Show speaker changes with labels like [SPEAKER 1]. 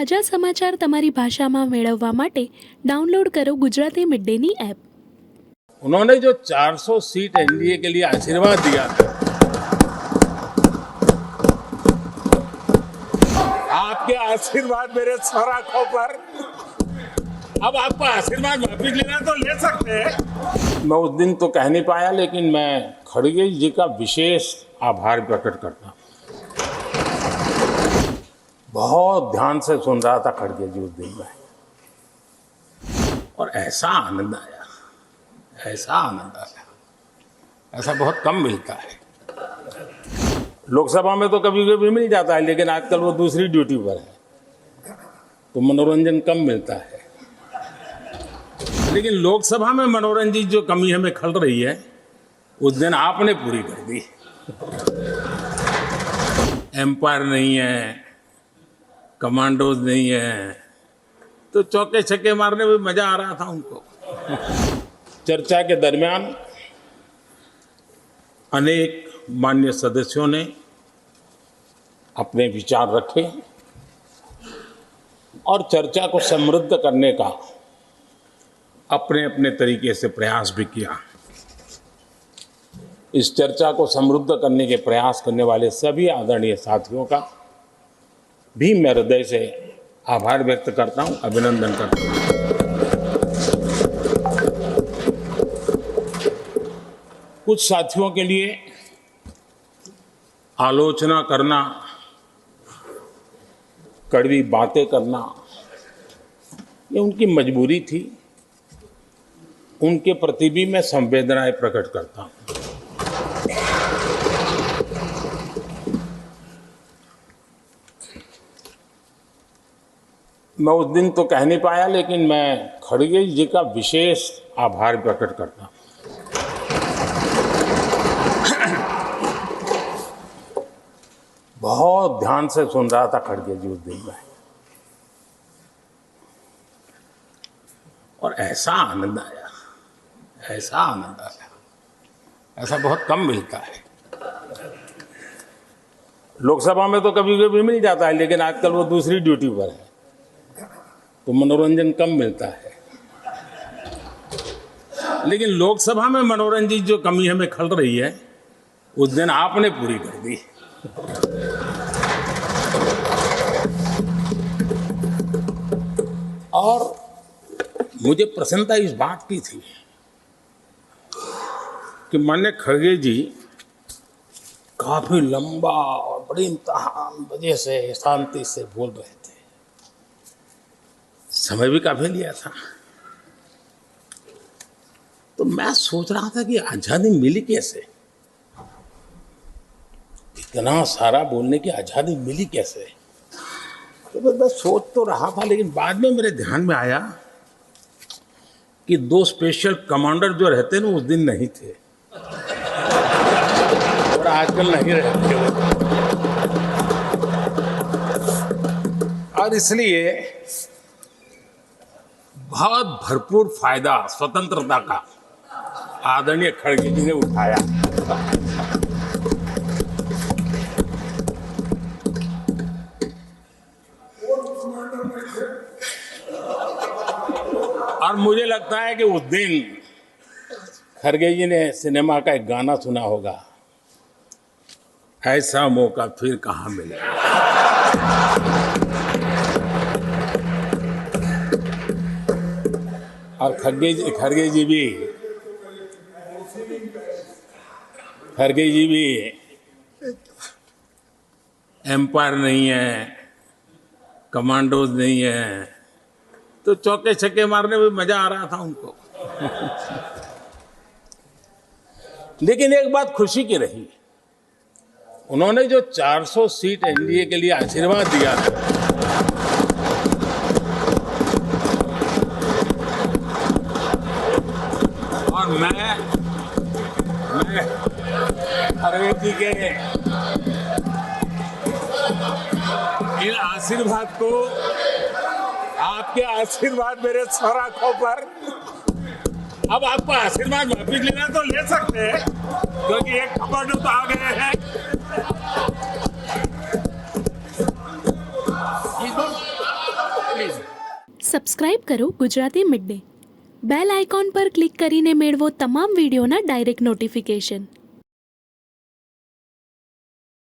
[SPEAKER 1] તાજા સમાચાર તમારી ભાષામાં મેળવવા માટે ડાઉનલોડ કરો ગુજરાતી મિડ ડેની એપ।
[SPEAKER 2] उन्होंने जो 400 सीट एनडीए के लिए आशीर्वाद दिया था, आपके आशीर्वाद मेरे सर आंखों पर। अब आपको आशीर्वाद वापिस लेना तो ले सकते हैं। मैं उस दिन तो कह नहीं पाया, लेकिन मैं खड़गे जी का विशेष आभार प्रकट करता हूं। बहुत ध्यान से सुन रहा था खड़गे जी उस दिन में, और ऐसा आनंद आया, ऐसा आनंद आया, ऐसा बहुत कम मिलता है। लोकसभा में तो कभी कभी मिल जाता है, लेकिन आजकल वो दूसरी ड्यूटी पर है तो मनोरंजन कम मिलता है। लेकिन लोकसभा में मनोरंजन की जो कमी हमें खल रही है, उस दिन आपने पूरी कर दी। एम्पायर नहीं है, कमांडोज नहीं है, तो चौके छक्के मारने में मजा आ रहा था उनको। चर्चा के दरमियान अनेक मान्य सदस्यों ने अपने विचार रखे और चर्चा को समृद्ध करने का अपने अपने तरीके से प्रयास भी किया। इस चर्चा को समृद्ध करने के प्रयास करने वाले सभी आदरणीय साथियों का भी मैं हृदय से आभार व्यक्त करता हूं, अभिनंदन करता हूं। कुछ साथियों के लिए आलोचना करना, कड़वी बातें करना, ये उनकी मजबूरी थी। उनके प्रति भी मैं संवेदनाएं प्रकट करता हूं। मैं उस दिन तो कह नहीं पाया, लेकिन मैं खड़गे जी का विशेष आभार प्रकट करता हूं। बहुत ध्यान से सुन रहा था खड़गे जी उस दिन में, और ऐसा आनंद आया, ऐसा आनंद आया, ऐसा बहुत कम मिलता है। लोकसभा में तो कभी कभी मिल जाता है, लेकिन आजकल वो दूसरी ड्यूटी पर है तो मनोरंजन कम मिलता है। लेकिन लोकसभा में मनोरंजन की जो कमी हमें खल रही है, उस दिन आपने पूरी कर दी। और मुझे प्रसन्नता इस बात की थी कि माननीय खड़गे जी काफी लंबा और बड़ी इम्तिहान वजह से शांति से बोल रहे थे। समय भी काफी लिया था। तो मैं सोच रहा था कि आजादी मिली कैसे, इतना सारा बोलने की आजादी मिली कैसे। तो मैं सोच तो रहा था, लेकिन बाद में मेरे ध्यान में आया कि दो स्पेशल कमांडर जो रहते ना उस दिन नहीं थे, और आजकल नहीं रहते वो। और इसलिए बहुत भरपूर फायदा स्वतंत्रता का आदरणीय खड़गे जी ने उठाया। और मुझे लगता है कि उस दिन खड़गे जी ने सिनेमा का एक गाना सुना होगा, ऐसा मौका फिर कहाँ मिलेगा। और खड़गे जी भी एम्पायर नहीं है, कमांडोज नहीं है, तो चौके छक्के मारने में मजा आ रहा था उनको। लेकिन एक बात खुशी की रही, उन्होंने जो 400 सीट एनडीए के लिए आशीर्वाद दिया था, और मैं खड़गे जी के इन आशीर्वाद को, आपके आशीर्वाद मेरे सर आंखों पर। अब आपको आशीर्वाद वापिस लेना तो ले सकते हैं, क्योंकि एक कमांडो तो आ गए हैं।
[SPEAKER 3] પ્લીઝ.
[SPEAKER 1] સબસ્ક્રાઇબ કરો Gujarati mid day. Bell icon પર ક્લિક કરીને મેળવો તમામ વિડીયોના ડાયરેક્ટ નોટિફિકેશન.